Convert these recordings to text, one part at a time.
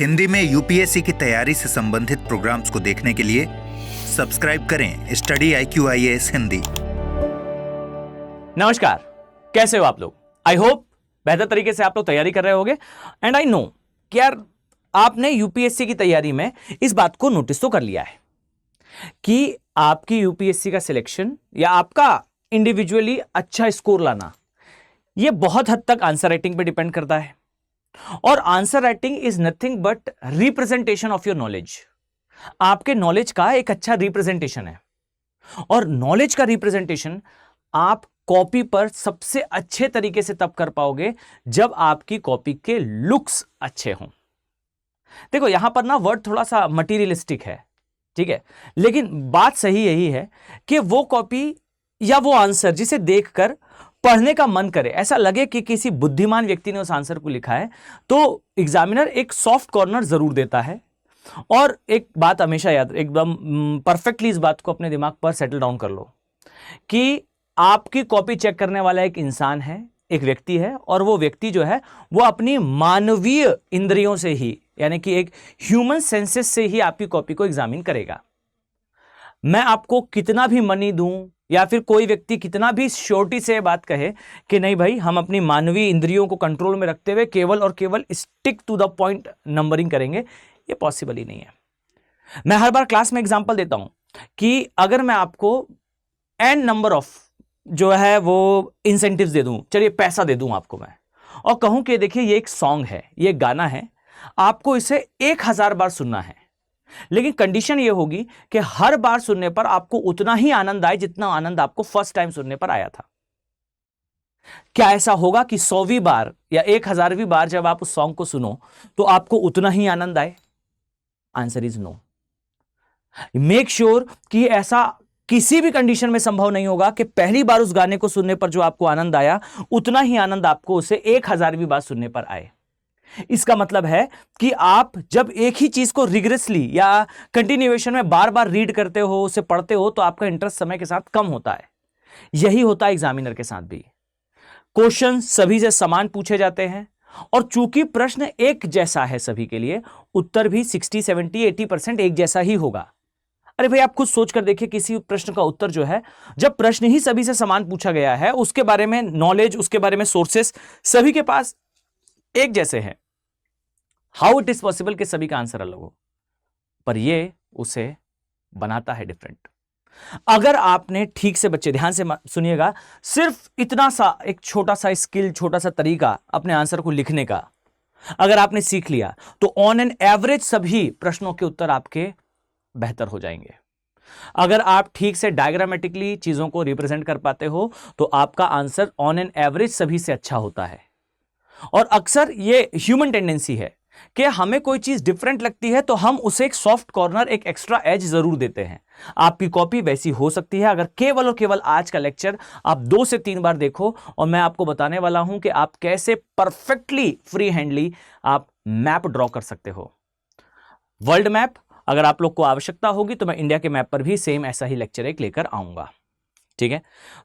हिंदी में यूपीएससी की तैयारी से संबंधित प्रोग्राम्स को देखने के लिए सब्सक्राइब करें स्टडी IQ IAS हिंदी। नमस्कार, कैसे हो आप लोग? आई होप बेहतर तरीके से आप लोग तैयारी कर रहे होंगे। एंड आई नो कि यार आपने यूपीएससी की तैयारी में इस बात को नोटिस तो कर लिया है कि आपकी यूपीएससी का सिलेक्शन या आपका इंडिविजुअली अच्छा स्कोर लाना यह बहुत हद तक आंसर राइटिंग पे डिपेंड करता है। और answer writing is nothing but representation of your knowledge. आपके नॉलेज का एक अच्छा रिप्रेजेंटेशन है, और नॉलेज का रिप्रेजेंटेशन आप कॉपी पर सबसे अच्छे तरीके से तब कर पाओगे जब आपकी कॉपी के लुक्स अच्छे हों। देखो यहां पर ना वर्ड थोड़ा सा मटीरियलिस्टिक है, ठीक है, लेकिन बात सही यही है कि वो कॉपी या वो आंसर जिसे देखकर पढ़ने का मन करे, ऐसा लगे कि किसी बुद्धिमान व्यक्ति ने उस आंसर को लिखा है, तो एग्जामिनर एक सॉफ्ट कॉर्नर जरूर देता है। और एक बात हमेशा याद, एकदम परफेक्टली इस बात को अपने दिमाग पर सेटल डाउन कर लो कि आपकी कॉपी चेक करने वाला एक इंसान है, एक व्यक्ति है, और वो व्यक्ति जो है वो अपनी मानवीय इंद्रियों से ही, यानी कि एक ह्यूमन सेंसेस से ही आपकी कॉपी को एग्जामिन करेगा। मैं आपको कितना भी मनी दूं या फिर कोई व्यक्ति कितना भी श्योरिटी से बात कहे कि नहीं भाई हम अपनी मानवीय इंद्रियों को कंट्रोल में रखते हुए केवल और केवल stick to the point numbering करेंगे, ये पॉसिबल ही नहीं है। मैं हर बार क्लास में एग्जांपल देता हूं कि अगर मैं आपको n नंबर ऑफ जो है वो इंसेंटिव्स दे दूं, चलिए पैसा दे दूं आपको मैं, और कहूं कि देखिए ये एक सॉन्ग है, ये एक गाना है, आपको इसे 1000 बार सुनना है, लेकिन कंडीशन ये होगी कि हर बार सुनने पर आपको उतना ही आनंद आए जितना आनंद आपको फर्स्ट टाइम सुनने पर आया था। क्या ऐसा होगा कि 100वीं बार या 1000वीं बार जब आप उस सॉन्ग को सुनो तो आपको उतना ही आनंद आए? Answer is no. Make sure कि ऐसा किसी भी कंडीशन में संभव नहीं होगा कि पहली बार उस गाने को सुनने पर जो आपको आनंद आया उतना ही आनंद आपको उसे 1000वीं बार सुनने पर आए। इसका मतलब है कि आप जब एक ही चीज को रिग्रेसली या कंटिन्यूएशन में बार बार रीड करते हो, उसे पढ़ते हो, तो आपका इंटरेस्ट समय के साथ कम होता है। यही होता है एग्जामिनर के साथ भी। क्वेश्चन सभी से समान पूछे जाते हैं, और चूंकि प्रश्न एक जैसा है सभी के लिए, उत्तर भी 60, 70, 80% एक जैसा ही होगा। अरे भाई आप खुद सोच कर देखिए, किसी प्रश्न का उत्तर जो है, जब प्रश्न ही सभी से समान पूछा गया है, उसके बारे में नॉलेज, उसके बारे में सोर्सेस सभी के पास एक जैसे हैं, हाउ इट इज पॉसिबल कि सभी का आंसर अलग हो? पर ये उसे बनाता है डिफरेंट। अगर आपने ठीक से, बच्चे ध्यान से सुनिएगा, सिर्फ इतना सा एक छोटा सा स्किल, छोटा सा तरीका अपने आंसर को लिखने का अगर आपने सीख लिया, तो ऑन एन एवरेज सभी प्रश्नों के उत्तर आपके बेहतर हो जाएंगे। अगर आप ठीक से डायग्रामेटिकली चीजों को रिप्रेजेंट कर पाते हो तो आपका आंसर ऑन एन एवरेज सभी से अच्छा होता है। और अक्सर ये ह्यूमन टेंडेंसी है कि हमें कोई चीज डिफरेंट लगती है तो हम उसे एक सॉफ्ट कॉर्नर, एक एक्स्ट्रा एज जरूर देते हैं। आपकी कॉपी वैसी हो सकती है अगर केवल और केवल आज का लेक्चर आप 2 से 3 बार देखो, और मैं आपको बताने वाला हूं कि आप कैसे परफेक्टली फ्री हैंडली आप मैप ड्रॉ कर सकते हो। वर्ल्ड मैप अगर आप लोग को आवश्यकता होगी तो मैं इंडिया के मैप पर भी सेम ऐसा ही लेक्चर एक लेकर आऊंगा, ठीक है?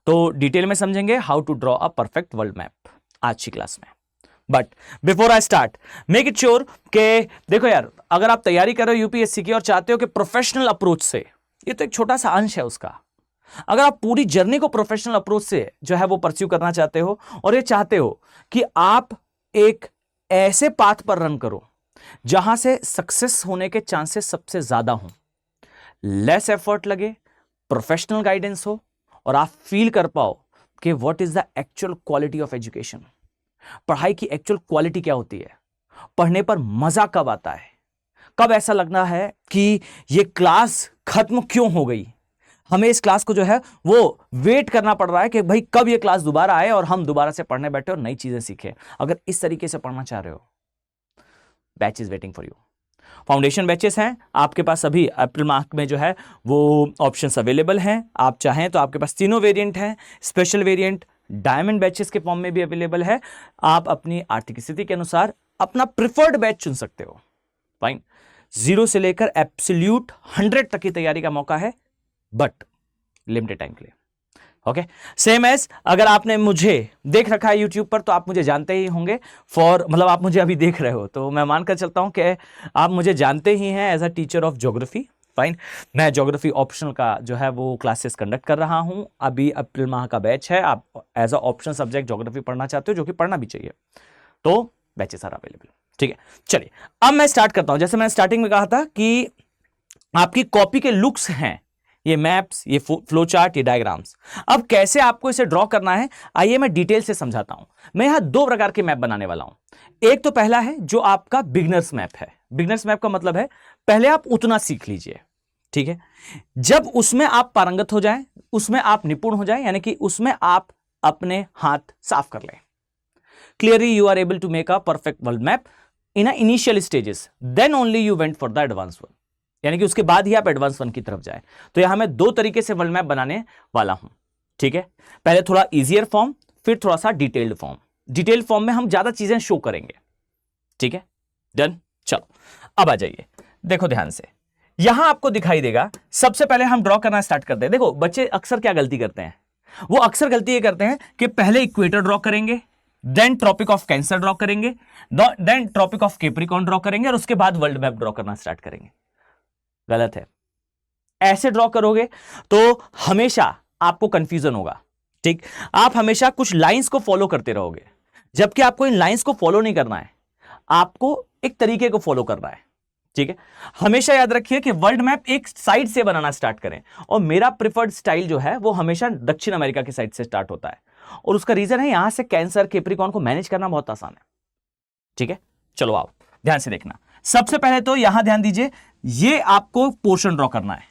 तो डिटेल में समझेंगे how to draw a perfect world map आज की क्लास में। But before I start, make it sure कि देखो यार, अगर आप तैयारी कर रहे हो यूपीएससी की और चाहते हो कि प्रोफेशनल अप्रोच से, ये तो एक छोटा सा अंश है उसका, अगर आप पूरी जर्नी को प्रोफेशनल अप्रोच से जो है वो परस्यू करना चाहते हो, और ये चाहते हो कि आप एक ऐसे पाथ पर रन करो जहां से सक्सेस होने के चांसेस सबसे ज्यादा हों, लेस एफर्ट लगे, प्रोफेशनल गाइडेंस हो, और आप फील कर पाओ कि what is the actual quality of education, पढ़ाई की एक्चुअल क्वालिटी क्या होती है, पढ़ने पर मजा कब आता है, कब ऐसा लगना है कि ये क्लास खत्म क्यों हो गई, हमें इस क्लास को जो है वो वेट करना पड़ रहा है कि भाई कब ये क्लास दोबारा आए और हम दोबारा से पढ़ने बैठे और नई चीजें सीखें। अगर इस तरीके से पढ़ना चाह रहे हो, batch is waiting for you. Foundation batches हैं आपके पास, अभी अप्रैल माह में जो है वो ऑप्शंस अवेलेबल हैं। आप चाहें तो आपके पास तीनों वेरिएंट हैं, स्पेशल वेरिएंट डायमंड बैचेस के फॉर्म में भी अवेलेबल है। आप अपनी आर्थिक स्थिति के अनुसार अपना प्रिफर्ड बैच चुन सकते हो। फाइन, 0 से लेकर एब्सोल्यूट 100 तक की तैयारी का मौका है, बट लिमिटेड टाइम के लिए। ओके, सेम एज अगर आपने मुझे देख रखा है यूट्यूब पर तो आप मुझे जानते ही होंगे मतलब आप मुझे अभी देख रहे हो तो मैं मानकर चलता हूं कि आप मुझे जानते ही हैं as a teacher of geography. Fine, मैं ज्योग्राफी ऑप्शनल का जो है वो क्लासेस कंडक्ट कर रहा हूं। अभी अप्रैल माह का बैच है, आप as a optional subject geography पढ़ना चाहते हो, जो कि पढ़ना भी चाहिए, तो बैचेस आर अवेलेबल। ठीक है, चलिए अब मैं स्टार्ट करता हूं। जैसे मैंने स्टार्टिंग में कहा था कि आपकी कॉपी के लुक्स हैं ये मैप्स, ये फ्लो चार्ट, ये डायग्राम्स। अब कैसे आपको इसे ड्रॉ करना है आइए मैं डिटेल से समझाता हूं। मैं यहां दो प्रकार के मैप बनाने वाला हूं। एक तो पहला है जो आपका बिगनर्स मैप है। बिगनर्स मैप का मतलब है पहले आप उतना सीख लीजिए, ठीक है, जब उसमें आप पारंगत हो जाएं, उसमें आप निपुण हो जाएं, यानी कि उसमें आप अपने हाथ साफ कर लें। Clearly you are able to make a perfect world map in a initial stages, then only you went for the advance one, यानी कि उसके बाद ही आप एडवांस वन की तरफ जाए। तो यहां मैं दो तरीके से वर्ल्ड मैप बनाने वाला हूं। ठीक है, पहले थोड़ा इजियर फॉर्म, फिर थोड़ा सा डिटेल्ड फॉर्म। डिटेल्ड फॉर्म में हम ज्यादा चीजें शो करेंगे। ठीक है, डन। चलो अब आ जाइए, देखो ध्यान से, यहां आपको दिखाई देगा। सबसे पहले हम ड्रॉ करना स्टार्ट करते हैं। देखो बच्चे अक्सर क्या गलती करते हैं, वो अक्सर गलती ये करते हैं कि पहले इक्वेटर ड्रॉ करेंगे, then tropic of cancer draw करेंगे, then tropic of Capricorn draw करेंगे और उसके बाद वर्ल्ड मैप ड्रॉ करना स्टार्ट करेंगे। गलत है। ऐसे ड्रॉ करोगे तो हमेशा आपको कंफ्यूजन होगा। ठीक, आप हमेशा कुछ लाइंस को फॉलो करते रहोगे, जबकि आपको इन लाइंस को फॉलो नहीं करना है, आपको एक तरीके को फॉलो करना है। ठीक है, हमेशा याद रखिए कि वर्ल्ड मैप एक साइड से बनाना स्टार्ट करें, और मेरा प्रिफर्ड स्टाइल जो है वो हमेशा दक्षिण अमेरिका की साइड से स्टार्ट होता है, और उसका रीजन है यहां से कैंसर कैप्रिकॉर्न को मैनेज करना बहुत आसान है। ठीक है, चलो आओ ध्यान से देखना। सबसे पहले तो यहां ध्यान दीजिए, ये आपको पोर्शन ड्रॉ करना है।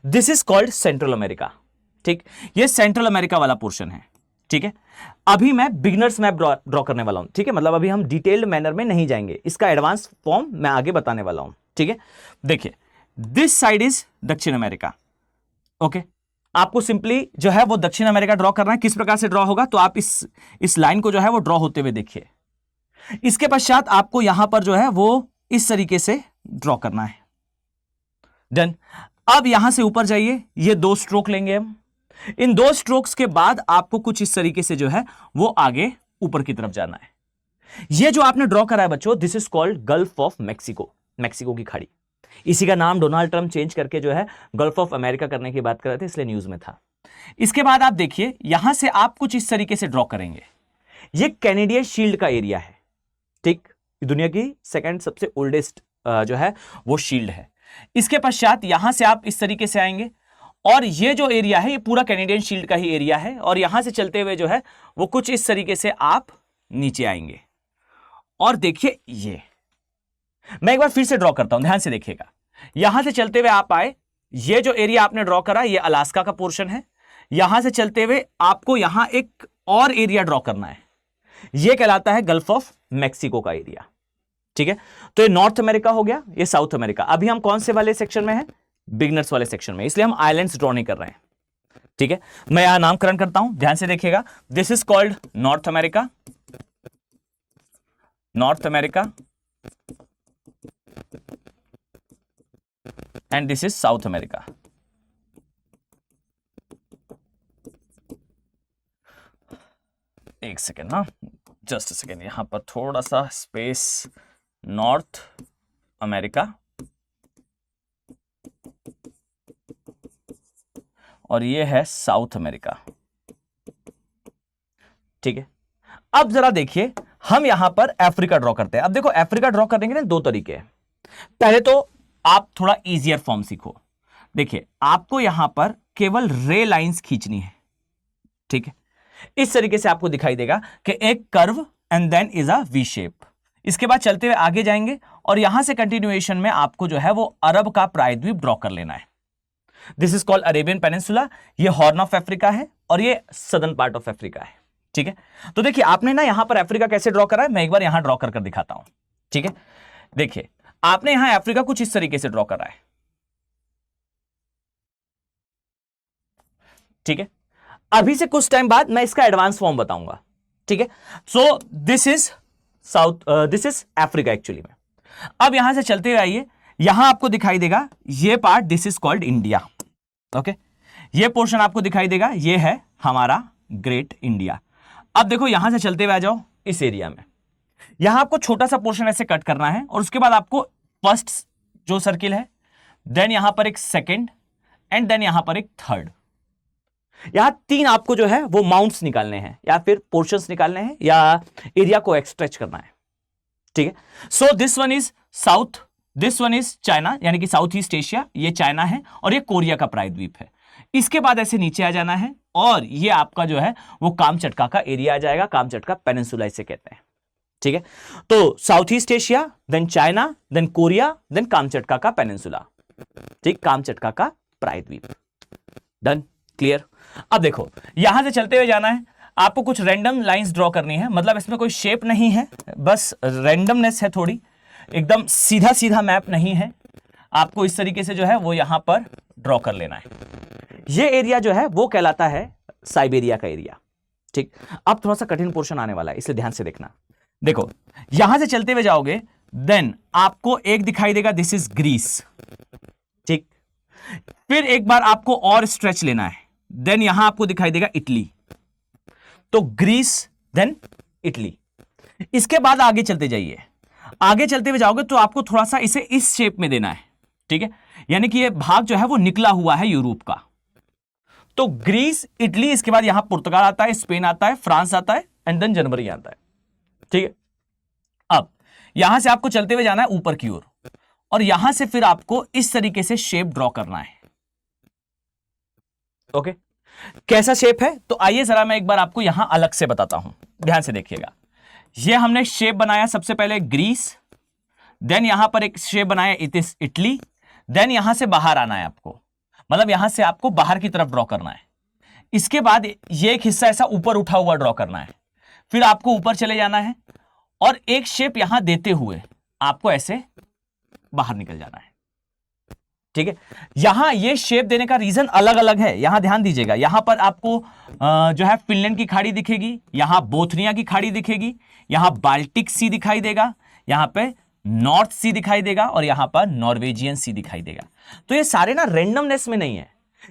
This is called central America. ठीक, ये सेंट्रल अमेरिका वाला पोर्शन है। ठीक है, अभी मैं बिगनर्स मैप ड्रॉ करने वाला हूं। ठीक है, मतलब अभी हम डिटेल्ड मैनर में नहीं जाएंगे, इसका एडवांस फॉर्म मैं आगे बताने वाला हूं। ठीक है, देखिए दिस साइड इज दक्षिण अमेरिका। ओके, आपको सिंपली जो है वो दक्षिण अमेरिका ड्रॉ करना है। किस प्रकार से ड्रॉ होगा, तो आप इस लाइन को जो है वो ड्रॉ होते हुए देखिए। इसके पश्चात आपको यहां पर जो है वो इस तरीके से ड्रॉ करना है। डन। अब यहां से ऊपर जाइए, ये दो स्ट्रोक लेंगे हम। इन दो स्ट्रोक्स के बाद आपको कुछ इस तरीके से जो है वो आगे ऊपर की तरफ जाना है। ये जो आपने ड्रॉ करा है बच्चों, this is called gulf of Mexico, Mexico की खाड़ी। इसी का नाम डोनाल्ड ट्रंप चेंज करके जो है गल्फ ऑफ अमेरिका करने की बात कर रहे थे, इसलिए न्यूज में था। इसके बाद आप देखिए, यहां से आप कुछ इस तरीके से ड्रॉ करेंगे। ये कैनेडियन शील्ड का एरिया है। ठीक, दुनिया की सेकंड सबसे ओल्डेस्ट जो है वो शील्ड है। इसके पश्चात यहां से आप इस तरीके से आएंगे, और ये जो एरिया है ये पूरा कैनेडियन शील्ड का ही एरिया है, और यहां से चलते हुए जो है वो कुछ इस तरीके से आप नीचे आएंगे। और देखिए, ये मैं एक बार फिर से ड्रॉ करता हूं, ध्यान से देखिएगा। यहां से चलते हुए आप आए, ये जो एरिया आपने ड्रॉ करा ये अलास्का का पोर्शन है। यहां से चलते हुए आपको यहां एक और एरिया ड्रॉ करना है, ये कहलाता है गल्फ ऑफ मैक्सिको का एरिया। ठीक है, तो ये नॉर्थ अमेरिका हो गया, ये साउथ अमेरिका। अभी हम कौन से वाले सेक्शन में हैं, बिगनर्स वाले सेक्शन में, इसलिए हम आइलैंड्स ड्रॉ नहीं कर रहे हैं। ठीक है, मैं यहां नामकरण करता हूं, ध्यान से देखिएगा। This is called north America, north America, and this is south America. एक सेकेंड ना, जस्ट सेकेंड, यहां पर थोड़ा सा स्पेस। नॉर्थ अमेरिका और ये है साउथ अमेरिका। ठीक है, अब जरा देखिए, हम यहां पर अफ्रीका ड्रॉ करते हैं। अब देखो, अफ्रीका ड्रॉ करने के लिए दो तरीके हैं। पहले तो आप थोड़ा इजियर फॉर्म सीखो। देखिए, आपको यहां पर केवल रे लाइंस खींचनी है। ठीक है, इस तरीके से आपको दिखाई देगा कि एक curve and then is a V shape. इसके बाद चलते हुए आगे जाएंगे, और यहां से कंटिन्यूएशन में आपको जो है वो अरब का प्रायद्वीप ड्रॉ कर लेना है। This is called Arabian peninsula. ये हॉर्न ऑफ अफ्रीका है और ये सदर्न पार्ट ऑफ अफ्रीका है। ठीक है, तो देखिए आपने ना यहां पर अफ्रीका कैसे ड्रॉ करा है, मैं एक बार यहां ड्रॉ कर दिखाता हूं। ठीक है, देखिए आपने यहां अफ्रीका कुछ इस तरीके से ड्रॉ करा है। ठीक है, अभी से कुछ टाइम बाद मैं इसका एडवांस फॉर्म बताऊंगा। ठीक है, so this is this is Africa actually में। अब यहां से चलते हुए आइए, यहां आपको दिखाई देगा ये part, this is called India. Okay, ये पोर्शन आपको दिखाई देगा, ये है हमारा ग्रेट इंडिया। अब देखो यहां से चलते हुए आ जाओ इस एरिया में, यहां आपको छोटा सा पोर्शन ऐसे कट करना है और उसके बाद आपको फर्स्ट जो सर्किल है, देन यहां पर एक सेकंड एंड देन यहां पर एक थर्ड, यहां 3 आपको जो है वो माउंट्स निकालने हैं या फिर पोर्शंस निकालने हैं या एरिया को एक्सट्रेच करना है, ठीक है। So this one is south, this one is China, यानी कि साउथ ईस्ट एशिया, ये चाइना है और ये कोरिया का प्रायद्वीप है। इसके बाद ऐसे नीचे आ जाना है और ये आपका जो है वो कामचटका का एरिया आ जाएगा, कामचटका पेनिनसुला इसे कहते हैं, ठीक है। तो South East Asia, then China, then Korea, then Kamchatka का पेनिनसुला, ठीक, कामचटका का प्रायद्वीप। Done, clear. अब देखो यहां से चलते हुए जाना है, आपको कुछ रैंडम लाइंस ड्रॉ करनी है, मतलब इसमें कोई शेप नहीं है, बस रैंडमनेस है थोड़ी, एकदम सीधा सीधा मैप नहीं है, आपको इस तरीके से जो है वो यहां पर ड्रॉ कर लेना है। ये एरिया जो है वो कहलाता है साइबेरिया का एरिया, ठीक। अब थोड़ा सा कठिन पोर्शन आने वाला है, इसलिए ध्यान से देखना। देखो यहां से चलते हुए जाओगे, देन आपको एक दिखाई देगा, दिस इज ग्रीस, ठीक। फिर एक बार आपको और स्ट्रेच लेना है, देन यहां आपको दिखाई देगा इटली, तो ग्रीस देन इटली। इसके बाद आगे चलते जाइए, आगे चलते हुए जाओगे तो आपको थोड़ा सा इसे इस शेप में देना है, ठीक है, यानी कि ये भाग जो है वो निकला हुआ है यूरोप का। तो ग्रीस, इटली, इसके बाद यहां पुर्तगाल आता है, स्पेन आता है, फ्रांस आता है एंड देन जर्मनी आता है, ठीक है। अब यहां से आपको चलते हुए जाना है ऊपर की ओर और यहां से फिर आपको इस तरीके से शेप ड्रॉ करना है, ओके। कैसा शेप है तो आइए जरा मैं एक बार आपको यहां अलग से बताता हूं, ध्यान से देखिएगा। ये हमने शेप बनाया सबसे पहले ग्रीस, देन यहां पर एक शेप बनाया इट इज इटली, देन यहां से बाहर आना है आपको, मतलब यहां से आपको बाहर की तरफ ड्रॉ करना है। इसके बाद ये एक हिस्सा ऐसा ऊपर उठा हुआ ड्रॉ करना है, फिर आपको ऊपर चले जाना है और एक शेप यहां देते हुए आपको ऐसे बाहर निकल जाना है, ठीक है। यहां ये शेप देने का रीजन अलग अलग है, यहां ध्यान दीजिएगा। यहां पर आपको जो है फिनलैंड की खाड़ी दिखेगी, यहां बोथनिया की खाड़ी दिखेगी, यहां बाल्टिक सी दिखाई देगा, यहां पे नॉर्थ सी दिखाई देगा और यहां पर नॉर्वेजियन सी दिखाई देगा। तो ये सारे ना रैंडमनेस में नहीं है,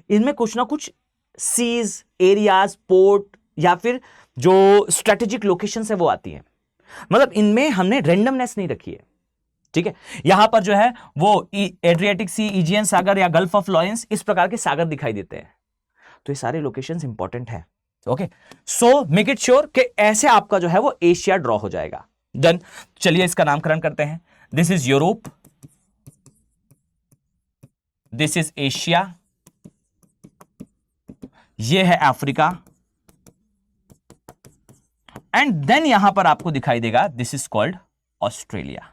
इनमें कुछ ना कुछ सीज, एरियाज, पोर्ट या फिर जो स्ट्रेटेजिक लोकेशन है वो आती है, मतलब इनमें हमने रैंडमनेस नहीं रखी है, ठीक है। यहां पर जो है वो एड्रियाटिक सी, इजियन सागर या गल्फ ऑफ लॉरेंस, इस प्रकार के सागर दिखाई देते हैं। तो ये सारे लोकेशंस इंपॉर्टेंट है, okay. So make it sure कि ऐसे आपका जो है वो एशिया ड्रॉ हो जाएगा। डन, चलिए इसका नामकरण करते हैं। This is Europe, this is Asia, ये है अफ्रीका एंड देन यहां पर आपको दिखाई देगा this is called Australia,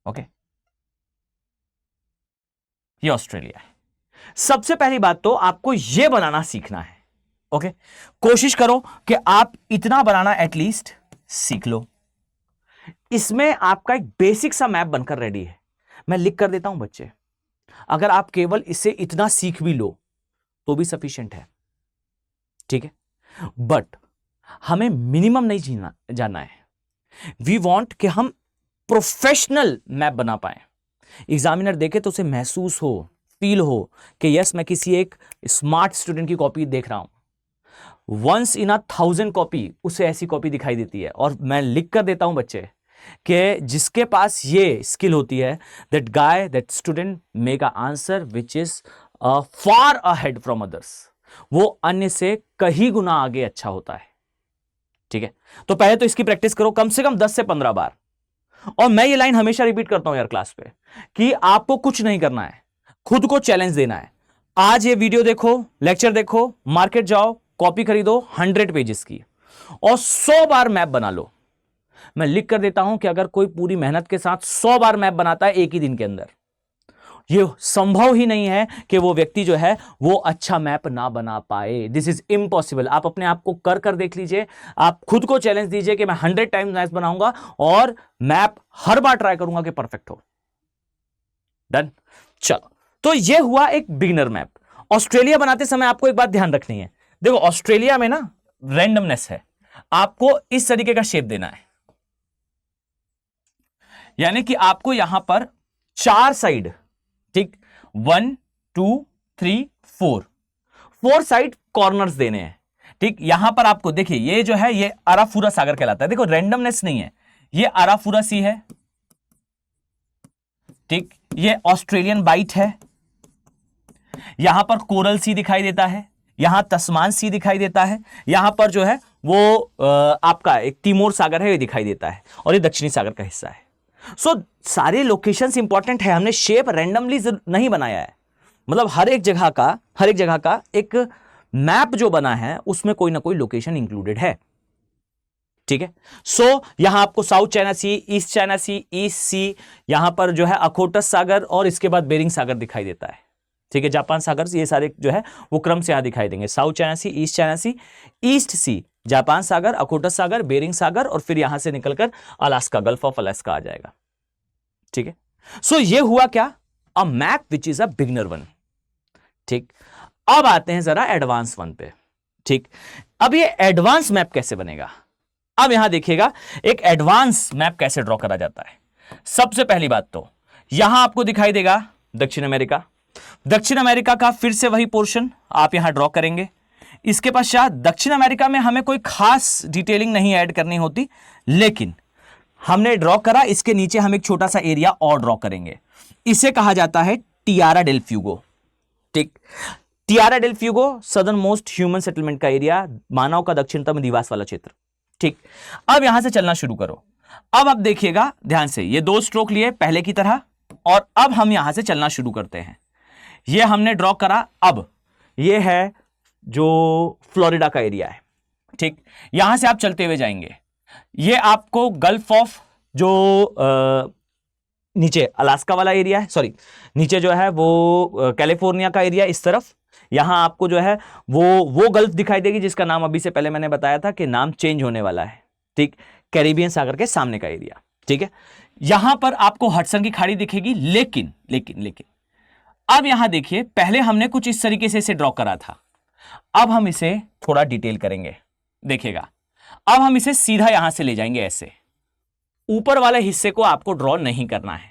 okay. ये ऑस्ट्रेलिया है। सबसे पहली बात तो आपको यह बनाना सीखना है, ओके। कोशिश करो कि आप इतना बनाना एटलीस्ट सीख लो। इसमें आपका एक बेसिक सा मैप बनकर रेडी है, मैं लिख कर देता हूं बच्चे, अगर आप केवल इसे इतना सीख भी लो तो भी सफिशिएंट है, ठीक है। बट हमें मिनिमम नहीं जानना है, वी वांट कि हम प्रोफेशनल मैप बना पाए, एग्जामिनर देखे तो उसे महसूस हो, फील हो कि यस मैं किसी एक स्मार्ट स्टूडेंट की कॉपी देख रहा हूं। वंस इन 1000 कॉपी उसे ऐसी कॉपी दिखाई देती है और मैं लिख कर देता हूं बच्चे कि जिसके पास ये स्किल होती है, that guy, that student make a answer which is far ahead from others, वो अन्य से कहीं गुना आगे अच्छा होता है, ठीक है। तो पहले तो इसकी प्रैक्टिस करो कम से कम 10 से 15 बार। और मैं ये लाइन हमेशा रिपीट करता हूं यार क्लास पे कि आपको कुछ नहीं करना है, खुद को चैलेंज देना है। आज ये वीडियो देखो, लेक्चर देखो, मार्केट जाओ, कॉपी खरीदो 100 पेजेस की और 100 बार मैप बना लो। मैं लिख कर देता हूं कि अगर कोई पूरी मेहनत के साथ 100 बार मैप बनाता है एक ही दिन के अंदर, ये संभव ही नहीं है कि वो व्यक्ति जो है वो अच्छा मैप ना बना पाए। This is impossible. आप अपने आप को कर देख लीजिए, आप खुद को चैलेंज दीजिए कि मैं 100 टाइम्स मैप बनाऊंगा और मैप हर बार ट्राई करूंगा कि परफेक्ट हो। डन, चलो। तो ये हुआ एक बिगिनर मैप। ऑस्ट्रेलिया बनाते समय आपको एक बात ध्यान रखनी है, देखो ऑस्ट्रेलिया में ना रैंडमनेस है, आपको इस तरीके का शेप देना है, यानी कि आपको यहां पर 4 साइड, ठीक, 1 2 3 4 4 साइड कॉर्नर्स देने हैं। ठीक, यहां पर आपको देखिए ये जो है ये अराफुरा सागर कहलाता है। देखो रैंडमनेस नहीं है, ये अराफुरा सी है, ठीक, ये ऑस्ट्रेलियन बाइट है, यहां पर कोरल सी दिखाई देता है, यहां तस्मान सी दिखाई देता है, यहां पर जो है वो आपका एक तिमोर सागर है ये दिखाई देता है, और ये दक्षिणी सागर का हिस्सा है। सो सारे लोकेशंस इंपॉर्टेंट है, हमने शेप रैंडमली नहीं बनाया है, मतलब हर एक जगह का एक मैप जो बना है उसमें कोई ना कोई लोकेशन इंक्लूडेड है। ठीक है, सो यहां आपको साउथ चाइना सी, ईस्ट चाइना सी, ईस्ट सी, यहां पर जो है अखोटस सागर और इसके बाद बेरिंग सागर दिखाई देता है। ठीक है, जापान सागर, ये सारे जो है वो क्रम से यहां दिखाई देंगे, साउथ चाइना सी, ईस्ट चाइना सी, ईस्ट सी, जापान सागर, अखोटस सागर, बेरिंग सागर, और फिर यहां से निकलकर अलास्का, गल्फ ऑफ अलास्का आ जाएगा। ठीक है, सो ये हुआ क्या, a map which is a beginner one. ठीक, अब आते हैं जरा एडवांस वन पे। ठीक, अब ये एडवांस मैप कैसे बनेगा, अब यहां देखिएगा एक एडवांस मैप कैसे ड्रॉ करा जाता है। सबसे पहली बात तो यहां आपको दिखाई देगा दक्षिण अमेरिका, दक्षिण अमेरिका का फिर से वही पोर्शन आप यहां ड्रॉ करेंगे। इसके पश्चात दक्षिण अमेरिका में हमें कोई खास डिटेलिंग नहीं ऐड करनी होती, लेकिन हमने ड्रॉ करा, इसके नीचे हम एक छोटा सा एरिया और ड्रॉ करेंगे, इसे कहा जाता है टियारा डेल फ्यूगो। ठीक, Tierra del Fuego southernmost human settlement का एरिया, मानव का दक्षिणतम निवास वाला क्षेत्र। ठीक, अब यहां से चलना शुरू करो। अब आप देखिएगा ध्यान से, ये 2 स्ट्रोक लिए पहले की तरह, और अब हम यहां से चलना शुरू करते हैं। ये हमने ड्रॉ करा, अब ये है जो फ्लोरिडा का एरिया है। ठीक, यहां से आप चलते हुए जाएंगे, ये आपको गल्फ ऑफ जो नीचे अलास्का वाला एरिया है, सॉरी नीचे जो है वो कैलिफोर्निया का एरिया, इस तरफ यहां आपको जो है वो गल्फ दिखाई देगी जिसका नाम अभी से पहले मैंने बताया था कि नाम चेंज होने वाला है। ठीक, कैरिबियन सागर के सामने का एरिया। ठीक है, यहां पर आपको हडसन की खाड़ी दिखेगी, लेकिन अब यहां देखिए, पहले हमने कुछ इस तरीके से इसे ड्रॉ करा था, अब हम इसे थोड़ा डिटेल करेंगे। देखिएगा, अब हम इसे सीधा यहां से ले जाएंगे, ऐसे ऊपर वाले हिस्से को आपको ड्रॉ नहीं करना है,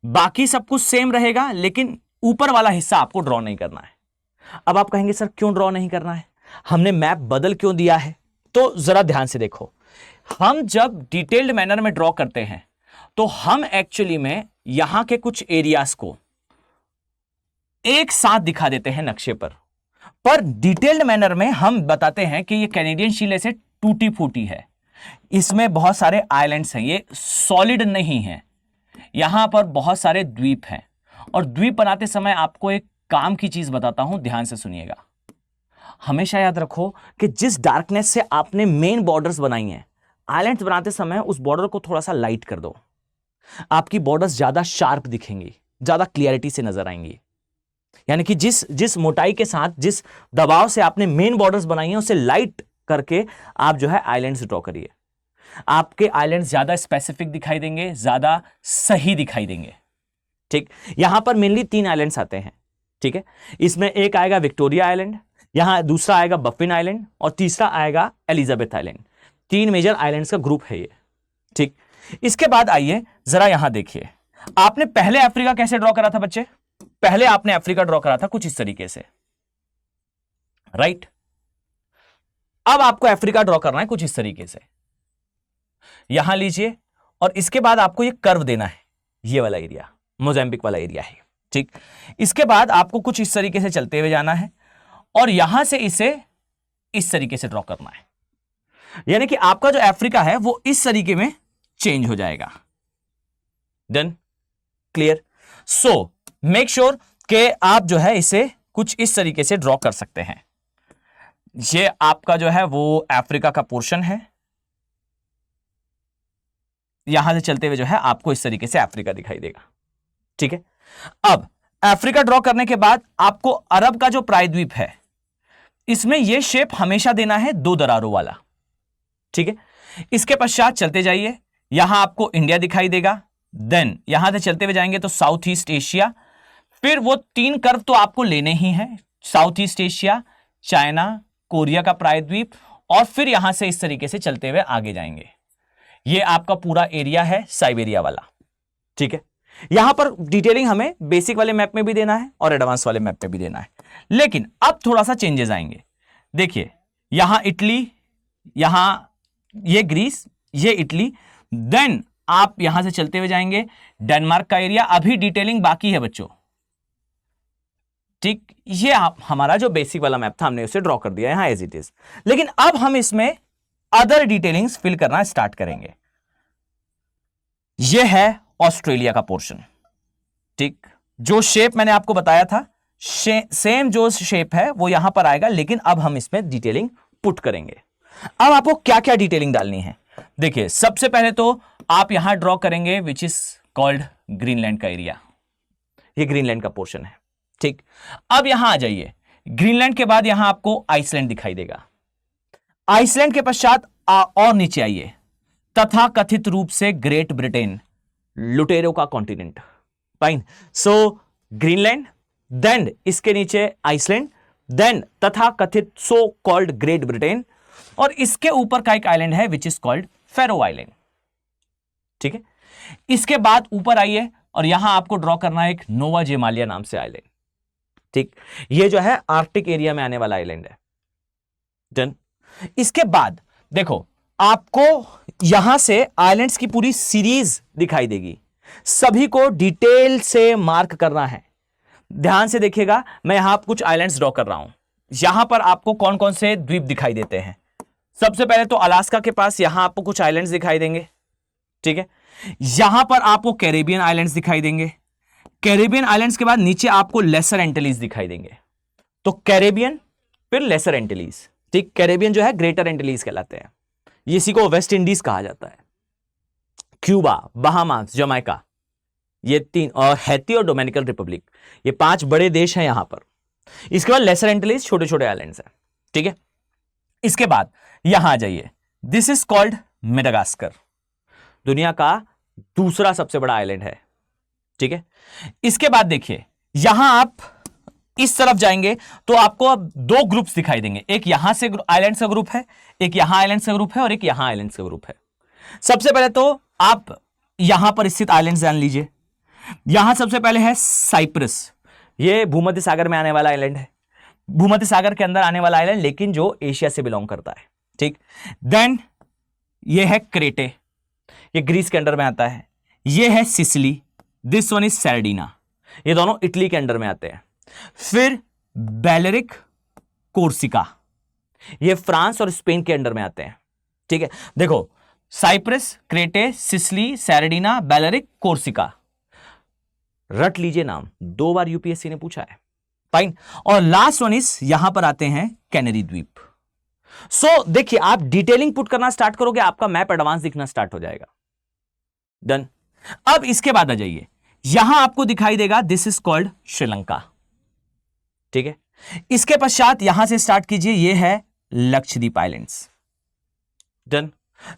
बाकी सब कुछ सेम रहेगा, लेकिन ऊपर वाला हिस्सा आपको ड्रॉ नहीं करना है। अब आप कहेंगे सर क्यों ड्रॉ नहीं करना है, हमने मैप बदल क्यों दिया है? तो जरा ध्यान से देखो, हम जब डिटेल्ड मैनर में ड्रॉ करते हैं तो हम एक्चुअली में यहां के कुछ एरियाज को एक साथ दिखा देते हैं नक्शे पर डिटेल्ड मैनर में हम बताते हैं कि ये कैनेडियन शील ऐसे टूटी फूटी है, इसमें बहुत सारे आइलैंड्स हैं, ये सॉलिड नहीं है, यहां पर बहुत सारे द्वीप हैं। और द्वीप बनाते समय आपको एक काम की चीज बताता हूं, ध्यान से सुनिएगा। हमेशा याद रखो कि जिस डार्कनेस से आपने मेन बॉर्डर्स बनाई हैं, आइलैंड्स बनाते समय उस बॉर्डर को थोड़ा सा लाइट कर दो, आपकी बॉर्डर्स ज्यादा शार्प दिखेंगी, ज्यादा क्लियरिटी से नजर आएंगी। यानी कि जिस मोटाई के साथ, जिस दबाव से आपने मेन बॉर्डर्स बनाई हैं, उसे लाइट करके आप जो है आइलैंड्स ड्रॉ करिए, आपके आइलैंड्स ज्यादा स्पेसिफिक दिखाई देंगे, ज्यादा सही दिखाई देंगे। ठीक, यहां पर मेनली 3 आइलैंड्स आते हैं। ठीक है, इसमें एक आएगा विक्टोरिया आइलैंड, यहां दूसरा आएगा बफिन आइलैंड, और तीसरा आएगा एलिजाबेथ आइलैंड। 3 मेजर आइलैंड्स का ग्रुप है ये। ठीक, इसके बाद आइए जरा यहां देखिए, आपने पहले अफ्रीका कैसे ड्रॉ करा था बच्चे? पहले आपने अफ्रीका ड्रॉ करा था कुछ इस तरीके से, राइट? अब आपको अफ्रीका ड्रॉ करना है कुछ इस तरीके से, यहां लीजिए, और इसके बाद आपको ये कर्व देना है, ये वाला एरिया मोजाम्बिक वाला एरिया है। ठीक, इसके बाद आपको कुछ इस तरीके से चलते हुए जाना है, और यहां से इसे इस तरीके से ड्रॉ करना है, यानी कि आपका जो अफ्रीका है वो इस तरीके में चेंज हो जाएगा। Done, clear? So make sure कि आप जो है इसे कुछ इस तरीके से ड्रॉ कर सकते हैं। ये आपका जो है वो अफ्रीका का पोर्शन है, यहां से चलते हुए जो है आपको इस तरीके से अफ्रीका दिखाई देगा। ठीक है, अब अफ्रीका ड्रॉ करने के बाद आपको अरब का जो प्रायद्वीप है, इसमें यह शेप हमेशा देना है 2 दरारों वाला। ठीक है, इसके पश्चात चलते जाइए, यहां आपको इंडिया दिखाई देगा, देन यहां से चलते हुए जाएंगे तो साउथ ईस्ट एशिया, फिर वो 3 कर्व तो आपको लेने ही हैं, south East Asia, China, Korea का प्रायद्वीप, और फिर यहां से इस तरीके से चलते हुए आगे जाएंगे। ये आपका पूरा एरिया है साइबेरिया वाला। ठीक है, यहां पर डिटेलिंग हमें बेसिक वाले मैप में भी देना है और एडवांस वाले मैप में भी देना है, लेकिन अब थोड़ा सा चेंजेस आएंगे। देखिए यहां इटली, यहां ये ग्रीस, ये इटली, देन आप यहां से चलते हुए जाएंगे डेनमार्क का एरिया। अभी डिटेलिंग बाकी है बच्चों, ठीक। ये हमारा जो बेसिक वाला मैप था हमने उसे ड्रॉ कर दिया यहां एज इट इज, लेकिन अब हम इसमें अदर डिटेलिंग्स फिल करना स्टार्ट करेंगे। यह है ऑस्ट्रेलिया का पोर्शन, ठीक। जो शेप मैंने आपको बताया था सेम जो शेप है वो यहां पर आएगा, लेकिन अब हम इसमें डिटेलिंग पुट करेंगे। अब आपको क्या क्या डिटेलिंग डालनी है, देखिए सबसे पहले तो आप यहां ड्रॉ करेंगे विच इज कॉल्ड ग्रीनलैंड का एरिया, ये ग्रीनलैंड का पोर्शन है, ठीक। अब यहां आ जाइए, ग्रीनलैंड के बाद यहां आपको आइसलैंड दिखाई देगा। आइसलैंड के पश्चात और नीचे आइए, तथा कथित रूप से ग्रेट ब्रिटेन, लुटेरों का कॉन्टिनेंट, फाइन। सो ग्रीनलैंड, देन इसके नीचे आइसलैंड, देन तथा कथित सो कॉल्ड ग्रेट ब्रिटेन, और इसके ऊपर का एक आइलैंड है which is called Faroe island, ठीक है। इसके बाद ऊपर आइए और यहां आपको ड्रॉ करना है एक नोवा जेमालिया नाम से आइलैंड, ठीक। ये जो है आर्कटिक एरिया में आने वाला आइलैंड है, डन। इसके बाद देखो आपको यहां से आइलैंड्स की पूरी सीरीज दिखाई देगी, सभी को डिटेल से मार्क करना है। ध्यान से देखिएगा, मैं यहां कुछ आइलैंड्स ड्रॉ कर रहा हूं। यहां पर आपको कौन कौन से द्वीप दिखाई देते हैं, सबसे पहले तो अलास्का के पास यहां आपको कुछ आइलैंड्स दिखाई देंगे, ठीक है। यहां पर आपको कैरेबियन आइलैंड्स दिखाई देंगे। कैरेबियन आइलैंड्स के बाद नीचे आपको लेसर एंटिलीज दिखाई देंगे। तो कैरेबियन फिर लेसर एंटिलीज, ठीक। कैरेबियन जो है ग्रेटर एंटिलीज कहलाते हैं, इसी को वेस्ट इंडीज कहा जाता है। क्यूबा, बहामास, जमैका, ये तीन, और हैती और डोमिनिकन रिपब्लिक, ये 5 बड़े देश हैं यहां पर। इसके बाद लेसर एंटिलीज छोटे छोटे आइलैंड्स हैं, ठीक है। इसके बाद यहां आ जाइए, दिस इज कॉल्ड मेडागास्कर, दुनिया का दूसरा सबसे बड़ा आइलैंड है, ठीक है। इसके बाद देखिए यहां आप इस तरफ जाएंगे तो आपको अब 2 ग्रुप्स दिखाई देंगे, एक यहां से आइलैंड का ग्रुप है, एक यहां आइलैंड का ग्रुप है, और एक यहां आइलैंड का ग्रुप है। सबसे पहले तो आप यहां पर स्थित आइलैंड जान लीजिए। यहां सबसे पहले है साइप्रस, ये भूमध्य सागर में आने वाला आइलैंड है, भूमध्य सागर के अंदर आने वाला आइलैंड, लेकिन जो एशिया से बिलोंग करता है, ठीक। देन ये है क्रेटे, ये ग्रीस के अंडर में आता है। ये है सिसिली, दिस वन इज सार्डिना, ये दोनों इटली के अंडर में आते हैं। फिर बेलेरिक, कोर्सिका, ये फ्रांस और स्पेन के अंडर में आते हैं, ठीक है। देखो साइप्रस, क्रेटे, सिसिली, सार्डिना, बेलेरिक, कोर्सिका, रट लीजिए नाम, 2 बार यूपीएससी ने पूछा है, फाइन। और लास्ट वन इज यहां पर आते हैं कैनरी द्वीप। सो देखिए आप डिटेलिंग पुट करना स्टार्ट करोगे, आपका मैप एडवांस दिखना स्टार्ट हो जाएगा, डन। अब इसके बाद आ जाइए, यहां आपको दिखाई देगा दिस इज कॉल्ड श्रीलंका, ठीक है। इसके पश्चात यहां से स्टार्ट कीजिए, यह है लक्षद्वीप आइलैंड्स, डन।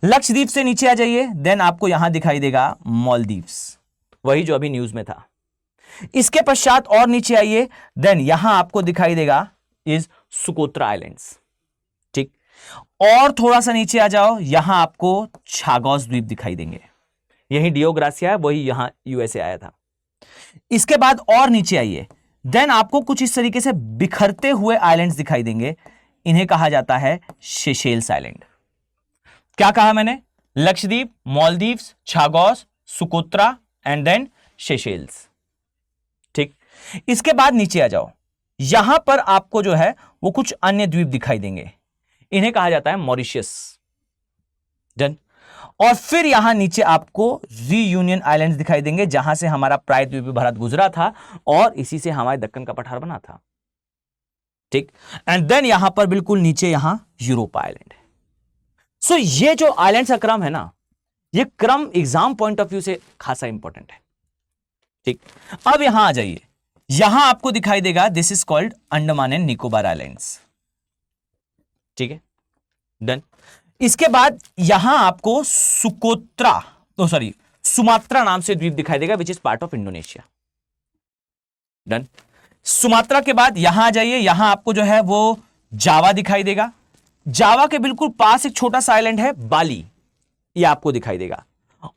लक्षद्वीप से नीचे आ जाइए, देन आपको यहां दिखाई देगा मालदीव्स, वही जो अभी न्यूज में था। इसके पश्चात और नीचे आइए, देन यहां आपको दिखाई देगा इज सुकोत्रा आइलैंड्स, ठीक। और थोड़ा सा नीचे आ जाओ, यहां आपको छागोस द्वीप दिखाई देंगे, यही डियोग्रासिया है, वही यहां यूएसए आया था। इसके बाद और नीचे आइए, देन आपको कुछ इस तरीके से बिखरते हुए आइलैंड्स दिखाई देंगे, इन्हें कहा जाता है सेशेल्स आइलैंड। क्या कहा मैंने, Lakshadweep, Maldives, Chagos, Socotra and then Seychelles, ठीक। इसके बाद नीचे आ जाओ, यहां पर आपको जो है वो कुछ अन्य द्वीप दिखाई देंगे, इन्हें कहा जाता है मॉरिशस, डन। और फिर यहां नीचे आपको रीयूनियन आइलैंड्स दिखाई देंगे, जहां से हमारा प्रायद्वीपीय भारत गुजरा था और इसी से हमारे दक्कन का पठार बना था, ठीक। एंड देन यहां पर बिल्कुल नीचे यहां यूरोप आइलैंड है। सो ये जो आइलैंड्स का क्रम है ना, ये क्रम एग्जाम पॉइंट ऑफ व्यू से खासा इंपॉर्टेंट है, ठीक। अब यहां आ जाइए, यहां आपको दिखाई देगा this is called Andaman and Nicobar islands, ठीक है, डन। इसके बाद यहां आपको सुमात्रा नाम से द्वीप दिखाई देगा which is part of Indonesia, done. Sumatra के बाद यहां आ जाइए, यहां आपको जो है वो जावा दिखाई देगा। जावा के बिल्कुल पास एक छोटा सा आइलैंड है बाली, ये आपको दिखाई देगा।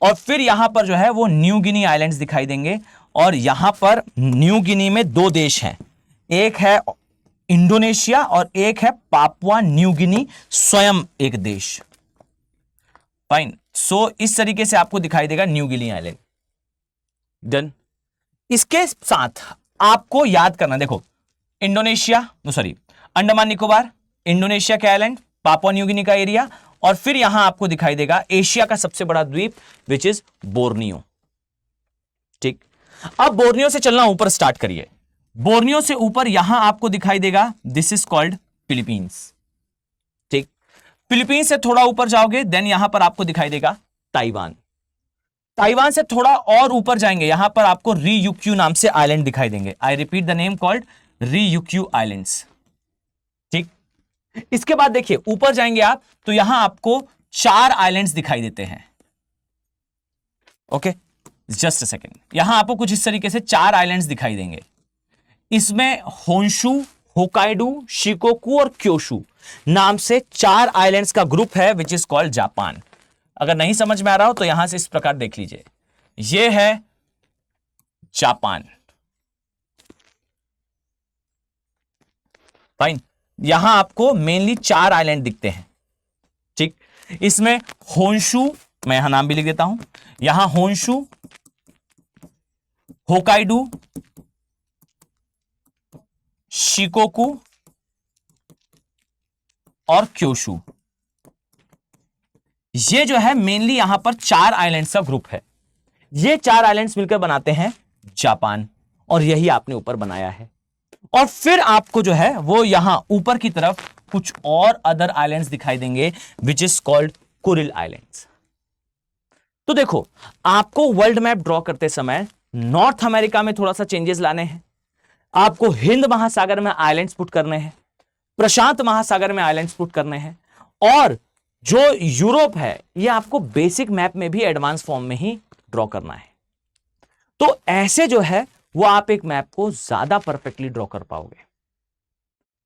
और फिर यहां पर जो है वो न्यू गिनी आइलैंड्स दिखाई देंगे। और यहां पर न्यू गिनी में दो देश हैं, एक है इंडोनेशिया और एक है पापुआ न्यू गिनी, स्वयं एक देश। फाइन। सो इस तरीके से आपको दिखाई देगा न्यू गिनी आइलैंड। डन। इसके साथ आपको याद करना, देखो Indonesia, sorry Andaman Nicobar, Indonesia के आइलैंड, पापुआ न्यू गिनी का एरिया, और फिर यहां आपको दिखाई देगा एशिया का सबसे बड़ा द्वीप विच इज बोर्नियो। ठीक। अब बोर्नियो से चलना ऊपर स्टार्ट करिए। बोर्नियो से ऊपर यहां आपको दिखाई देगा दिस इज कॉल्ड फिलीपींस। ठीक। फिलीपींस से थोड़ा ऊपर जाओगे देन यहां पर आपको दिखाई देगा ताइवान। ताइवान से थोड़ा और ऊपर जाएंगे, यहां पर आपको रियुक्यू नाम से आइलैंड दिखाई देंगे। I repeat the name called Ryukyu islands. ठीक। इसके बाद देखिए ऊपर जाएंगे आप तो यहां आपको 4 आइलैंड्स दिखाई देते हैं। Okay, just a second. यहां आपको कुछ इस तरीके से 4 आइलैंड्स दिखाई देंगे। इसमें होंशु, होकाइडो, शिकोकू और क्योशु नाम से 4 आइलैंड्स का ग्रुप है विच इज कॉल्ड जापान। अगर नहीं समझ में आ रहा हो तो यहां से इस प्रकार देख लीजिए, यह है जापान। फाइन। यहां आपको मेनली 4 आइलैंड दिखते हैं। ठीक। इसमें होंशु, मैं यहां नाम भी लिख देता हूं, यहां होंशु, होकाइडो, शिकोकू और क्योशु, ये जो है मेनली यहां पर 4 आइलैंड्स का ग्रुप है। ये 4 आइलैंड्स मिलकर बनाते हैं जापान, और यही आपने ऊपर बनाया है। और फिर आपको जो है वो यहां ऊपर की तरफ कुछ और अदर आइलैंड्स दिखाई देंगे विच इज कॉल्ड कुरिल आइलैंड्स। तो देखो आपको वर्ल्ड मैप ड्रॉ करते समय नॉर्थ अमेरिका में थोड़ा सा चेंजेस लाने हैं, आपको हिंद महासागर में आइलैंड्स पुट करने हैं, प्रशांत महासागर में आइलैंड्स पुट करने हैं, और जो यूरोप है ये आपको बेसिक मैप में भी एडवांस फॉर्म में ही ड्रॉ करना है। तो ऐसे जो है वो आप एक मैप को ज्यादा परफेक्टली ड्रॉ कर पाओगे।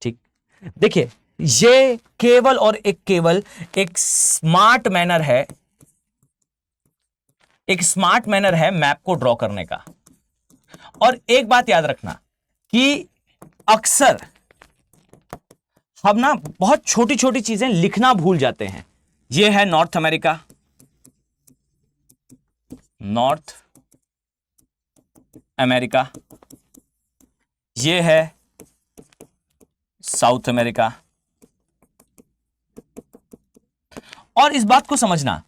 ठीक। देखिए ये केवल और केवल एक स्मार्ट मैनर है, एक स्मार्ट मैनर है मैप को ड्रॉ करने का। और एक बात याद रखना कि अक्सर हम ना बहुत छोटी छोटी चीजें लिखना भूल जाते हैं। यह है नॉर्थ अमेरिका, नॉर्थ अमेरिका, यह है साउथ अमेरिका। और इस बात को समझना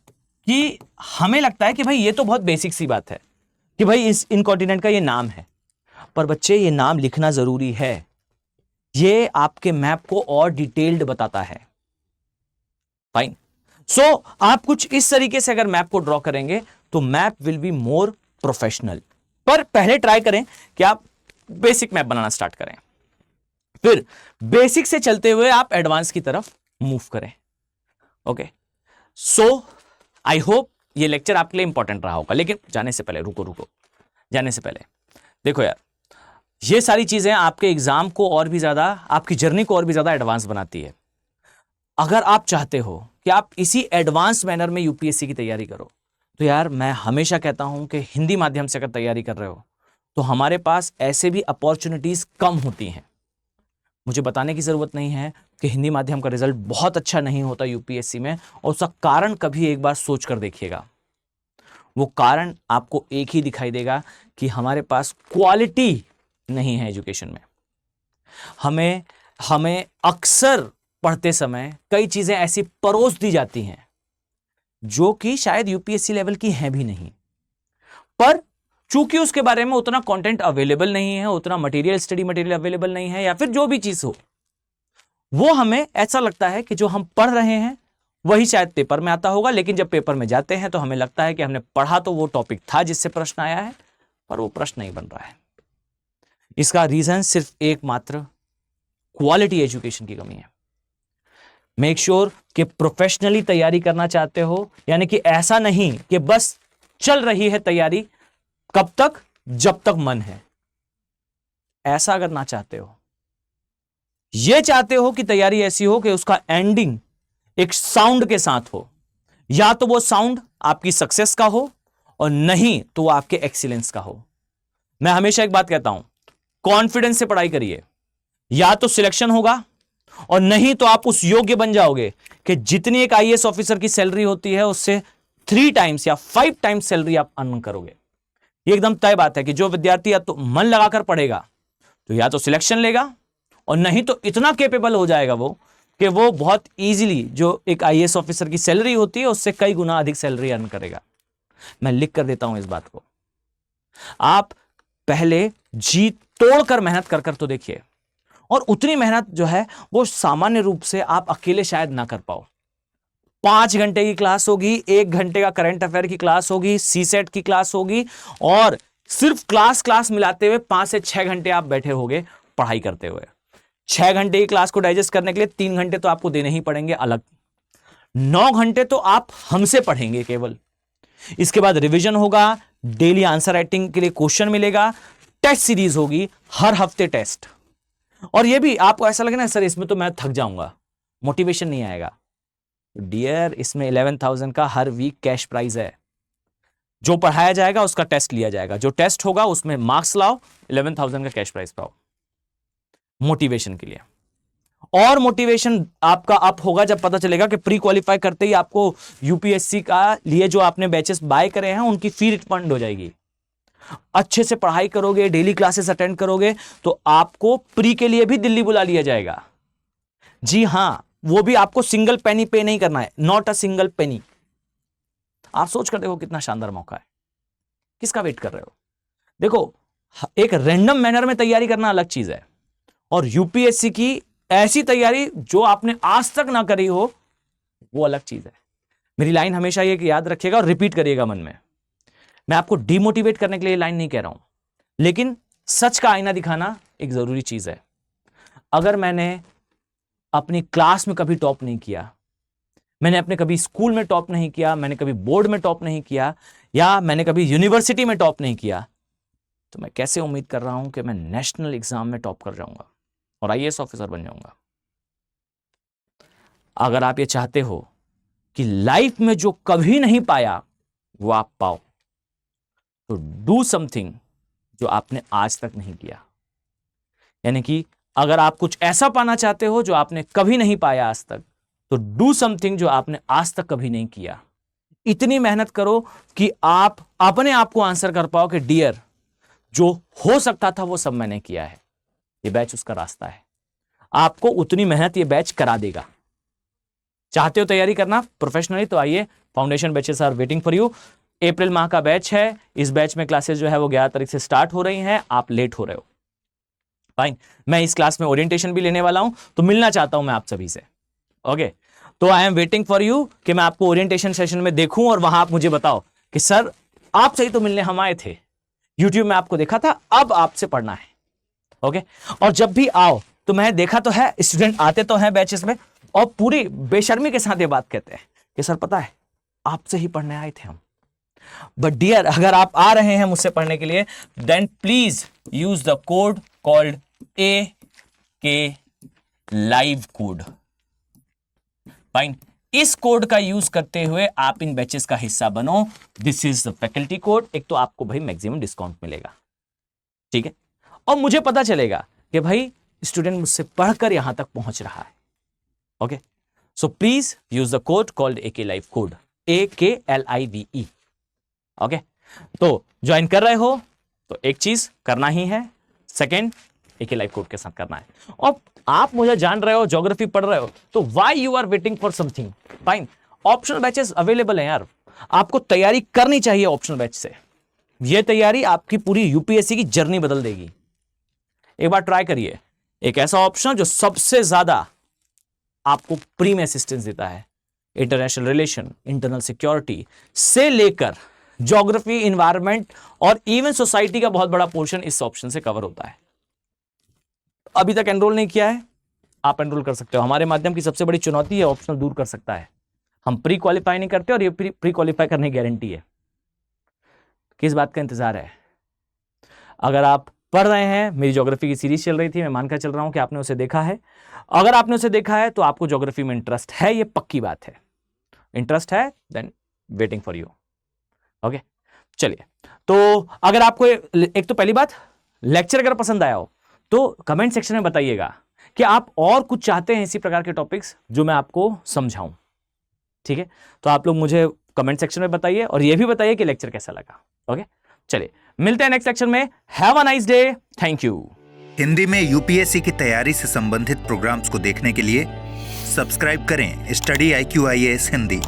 कि हमें लगता है कि भाई ये तो बहुत बेसिक सी बात है कि भाई इस इन कॉन्टिनेंट का ये नाम है, पर बच्चे ये नाम लिखना जरूरी है। ये आपके मैप को और डिटेल्ड बताता है। फाइन। सो आप कुछ इस तरीके से अगर मैप को ड्रॉ करेंगे तो map will be more professional. पर पहले ट्राई करें कि आप बेसिक मैप बनाना स्टार्ट करें, फिर बेसिक से चलते हुए आप एडवांस की तरफ मूव करें। ओके। सो आई होप ये लेक्चर आपके लिए इंपॉर्टेंट रहा होगा। लेकिन जाने से पहले रुको जाने से पहले देखो यार, ये सारी चीजें आपके एग्जाम को और भी ज्यादा, आपकी जर्नी को और भी ज्यादा एडवांस बनाती है। अगर आप चाहते हो कि आप इसी एडवांस मैनर में यूपीएससी की तैयारी करो तो यार मैं हमेशा कहता हूं कि हिंदी माध्यम से अगर तैयारी कर रहे हो तो हमारे पास ऐसे भी अपॉर्चुनिटीज कम होती हैं। मुझे बताने की जरूरत नहीं है कि हिंदी माध्यम का रिजल्ट बहुत अच्छा नहीं होता यूपीएससी में, और उसका कारण कभी एक बार सोच कर देखिएगा। वो कारण आपको एक ही दिखाई देगा कि हमारे पास क्वालिटी नहीं है एजुकेशन में। हमें अक्सर पढ़ते समय कई चीजें ऐसी परोस दी जाती हैं जो कि शायद यूपीएससी लेवल की हैं भी नहीं, पर चूंकि उसके बारे में उतना कंटेंट अवेलेबल नहीं है, उतना मटेरियल, स्टडी मटेरियल अवेलेबल नहीं है, या फिर जो भी चीज हो, वो हमें ऐसा लगता है कि जो हम पढ़ रहे हैं वही शायद पेपर में आता होगा। लेकिन जब पेपर में जाते हैं तो हमें लगता है कि हमने पढ़ा तो वो टॉपिक था जिससे प्रश्न आया है, पर वो प्रश्न नहीं बन रहा है। इसका रीजन सिर्फ एकमात्र क्वालिटी एजुकेशन की कमी है। मेक श्योर कि प्रोफेशनली तैयारी करना चाहते हो, यानी कि ऐसा नहीं कि बस चल रही है तैयारी, कब तक, जब तक मन है। ऐसा अगर ना चाहते हो, यह चाहते हो कि तैयारी ऐसी हो कि उसका एंडिंग एक साउंड के साथ हो, या तो वो साउंड आपकी सक्सेस का हो और नहीं तो वो आपके एक्सीलेंस का हो। मैं हमेशा एक बात कहता हूं, कॉन्फिडेंस से पढ़ाई करिए, या तो सिलेक्शन होगा और नहीं तो आप उस योग्य बन जाओगे कि जितनी एक आईएएस ऑफिसर की सैलरी होती है उससे 3 टाइम्स या 5 टाइम्स सैलरी आप अर्न करोगे। ये एकदम तय बात है कि जो विद्यार्थी या तो मन लगाकर पढ़ेगा तो या तो सिलेक्शन लेगा और नहीं तो इतना कैपेबल हो जाएगा वो कि वो बहुत इजीली जो एक आईएएस ऑफिसर की सैलरी होती है उससे कई गुना अधिक सैलरी अर्न करेगा। मैं लिख कर देता हूं इस बात को। आप पहले जी तोड़कर मेहनत कर तो देखिए, और उतनी मेहनत जो है वो सामान्य रूप से आप अकेले शायद ना कर पाओ। 5 घंटे की क्लास होगी, 1 घंटे का करंट अफेयर की क्लास होगी, सीसेट की क्लास होगी, और सिर्फ क्लास मिलाते हुए 5 से 6 घंटे आप बैठे होगे पढ़ाई करते हुए। 6 घंटे की क्लास को डाइजेस्ट करने के लिए 3 घंटे तो आपको देने ही पड़ेंगे अलग। 9 घंटे तो आप हमसे पढ़ेंगे केवल। इसके बाद रिवीजन होगा, डेली आंसर राइटिंग के लिए क्वेश्चन मिलेगा, टेस्ट सीरीज होगी, हर हफ्ते टेस्ट। और ये भी आपको ऐसा लगे ना सर इसमें तो मैं थक जाऊंगा, मोटिवेशन नहीं आएगा। डियर, इसमें 11,000 का हर वीक कैश प्राइज है। जो पढ़ाया जाएगा उसका टेस्ट लिया जाएगा, जो टेस्ट होगा उसमें मार्क्स लाओ, 11,000 का कैश प्राइज पाओ मोटिवेशन के लिए। और मोटिवेशन आपका अप होगा जब पता चलेगा कि प्री क्वालिफाई करते ही आपको यूपीएससी का लिए जो आपने बैचेस बाय करे हैं उनकी फी रिफंड हो जाएगी। अच्छे से पढ़ाई करोगे, डेली क्लासेस अटेंड करोगे तो आपको प्री के लिए भी दिल्ली बुला लिया जाएगा। जी हां, वो भी आपको सिंगल पेनी पे नहीं करना है, नॉट अ सिंगल पेनी। आप सोच कर देखो कितना शानदार मौका है, किसका वेट कर रहे हो? देखो, एक रैंडम मैनर में तैयारी करना अलग चीज है, और यूपीएससी की ऐसी तैयारी जो आपने आज तक ना करी हो वो अलग चीज है। मेरी लाइन हमेशा ये कि याद रखिएगा और रिपीट करिएगा मन में। मैं आपको डिमोटिवेट करने के लिए लाइन नहीं कह रहा हूं, लेकिन सच का आईना दिखाना एक जरूरी चीज है। अगर मैंने अपनी क्लास में कभी टॉप नहीं किया, मैंने अपने कभी स्कूल में टॉप नहीं किया, मैंने कभी बोर्ड में टॉप नहीं किया, या मैंने कभी यूनिवर्सिटी में टॉप नहीं किया, तो मैं कैसे उम्मीद कर रहा हूं कि मैं नेशनल एग्जाम में टॉप कर जाऊंगा और आईएएस ऑफिसर बन जाऊंगा? अगर आप ये चाहते हो कि लाइफ में जो कभी नहीं पाया वो आप पाओ, तो डू समथिंग जो आपने आज तक नहीं किया। यानी कि अगर आप कुछ ऐसा पाना चाहते हो जो आपने कभी नहीं पाया आज तक, तो डू समथिंग जो आपने आज तक कभी नहीं किया। इतनी मेहनत करो कि आप अपने आप को आंसर कर पाओ कि डियर, जो हो सकता था वो सब मैंने किया है। ये बैच उसका रास्ता है। आपको उतनी मेहनत ये बैच करा देगा। चाहते हो तैयारी करना प्रोफेशनली, तो आइए, foundation batches are waiting for you. अप्रैल माह का बैच है। इस बैच में क्लासेस जो है वो 11 तारीख से स्टार्ट हो रही हैं। आप लेट हो रहे हो, फाइन। मैं इस क्लास में ओरिएंटेशन भी लेने वाला हूं, तो मिलना चाहता हूं मैं आप सभी से। ओके, तो I am waiting for you कि मैं आपको ओरिएंटेशन सेशन में देखूं और वहां आप मुझे बताओ कि सर आपसे ही तो मिलने हम आए थे, यूट्यूब में आपको देखा था, अब आपसे पढ़ना है। ओके, और जब भी आओ तो मैं देखा तो है स्टूडेंट आते तो हैं बैचेस में और पूरी बेशर्मी के साथ ये बात कहते हैं कि सर पता है आपसे ही पढ़ने आए थे हम। बट डियर, अगर आप आ रहे हैं मुझसे पढ़ने के लिए, then please use the code called AK live code. Fine, इस कोड का यूज करते हुए आप इन बैचेस का हिस्सा बनो। This is the faculty code. एक तो आपको भाई मैक्सिमम डिस्काउंट मिलेगा, ठीक है, और मुझे पता चलेगा कि भाई स्टूडेंट मुझसे पढ़कर यहां तक पहुंच रहा है। Okay, so please use the code called AK live code, AKLIVE। Okay, तो ज्वाइन कर रहे हो तो एक चीज करना ही है, सेकेंड AK लाइव कोड के साथ करना है। और आप मुझे जान रहे हो, ज्योग्राफी पढ़ रहे हो, तो why you are waiting for something? Fine, optional batches available हैं यार, आपको तैयारी करनी चाहिए ऑप्शनल बैच से। यह तैयारी आपकी पूरी यूपीएससी की जर्नी बदल देगी। एक बार ट्राई करिए, एक ऐसा ऑप्शन जो सबसे ज्यादा आपको प्री में असिस्टेंस देता है। इंटरनेशनल रिलेशन, इंटरनल सिक्योरिटी से लेकर ज्योग्राफी, इन्वायरमेंट और इवन सोसाइटी का बहुत बड़ा पोर्शन इस ऑप्शन से कवर होता है। अभी तक एनरोल नहीं किया है, आप एनरोल कर सकते हो। हमारे माध्यम की सबसे बड़ी चुनौती है ऑप्शनल दूर कर सकता है। हम प्री क्वालिफाई नहीं करते और ये प्री क्वालिफाई करने की गारंटी है। किस बात का इंतजार है? अगर आप पढ़ रहे हैं, मेरी ज्योग्राफी की सीरीज चल रही थी, मैं मानकर चल रहा हूं कि आपने उसे देखा है। अगर आपने उसे देखा है तो आपको ज्योग्राफी में इंटरेस्ट है, ये पक्की बात है। इंटरेस्ट है then waiting for you. Okay, चलिए, तो अगर आपको एक तो पहली बात, लेक्चर अगर पसंद आया हो तो कमेंट सेक्शन में बताइएगा कि आप और कुछ चाहते हैं इसी प्रकार के टॉपिक्स जो मैं आपको समझाऊं। ठीक है, तो आप लोग मुझे कमेंट सेक्शन में बताइए और ये भी बताइए कि लेक्चर कैसा लगा। ओके, चलिए मिलते हैं नेक्स्ट लेक्चर में। Have a nice day, thank you. Hindi में यूपीएससी की तैयारी से संबंधित प्रोग्राम्स को देखने के लिए सब्सक्राइब करें स्टडी IQ IAS हिंदी।